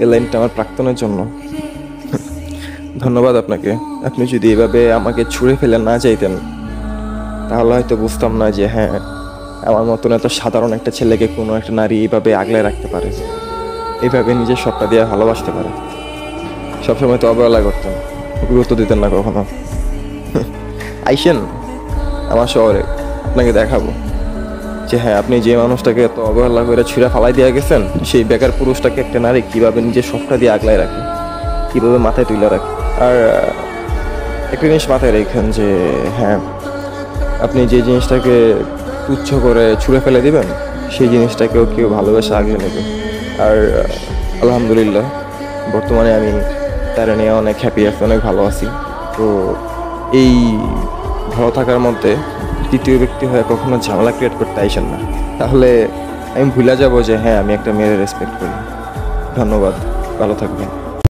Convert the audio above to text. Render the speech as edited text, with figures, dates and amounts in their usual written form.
এই লাইনটা আমার প্রাক্তনের জন্য। ধন্যবাদ আপনাকে। আপনি যদি এভাবে আমাকে ছুঁড়ে ফেলে না চাইতেন তাহলে হয়তো বুঝতাম না যে হ্যাঁ, আমার মতন এত সাধারণ একটা ছেলেকে কোনো একটা নারী এইভাবে আগলে রাখতে পারে, এইভাবে নিজের সবটা দিয়ে ভালোবাসতে পারে। সবসময় তো অবহেলা করতেন, গুরুত্ব দিতেন না কখনো। আইসেন আমার শহরে, আপনাকে দেখাবো যে হ্যাঁ, আপনি যে মানুষটাকে এত অবহেলা করে ছুঁড়ে ফালাই দিয়ে গেছেন, সেই বেকার পুরুষটাকে একটা নারী কীভাবে নিজের সবটা দিয়ে আগলায় রাখে, কীভাবে মাথায় তুলে রাখে। আর একটা জিনিস মাথায় রেখেন যে হ্যাঁ, আপনি যে জিনিসটাকে তুচ্ছ করে ছুঁড়ে ফেলে দিবেন, সেই জিনিসটাকেও কেউ ভালোবেসে আগলে নেবে। আর আলহামদুলিল্লাহ বর্তমানে আমি তারা নিয়ে অনেক হ্যাপি আছি, অনেক ভালো আছি। তো এই ভালো থাকার মধ্যে তৃতীয় ব্যক্তি হয়ে কখনো ঝামেলা ক্রিয়েট করতে আইসেন না, তাহলে আমি ভুলে যাব যে হ্যাঁ, আমি একটা মেয়ের রেসপেক্ট করি। ধন্যবাদ, ভালো থাকবেন।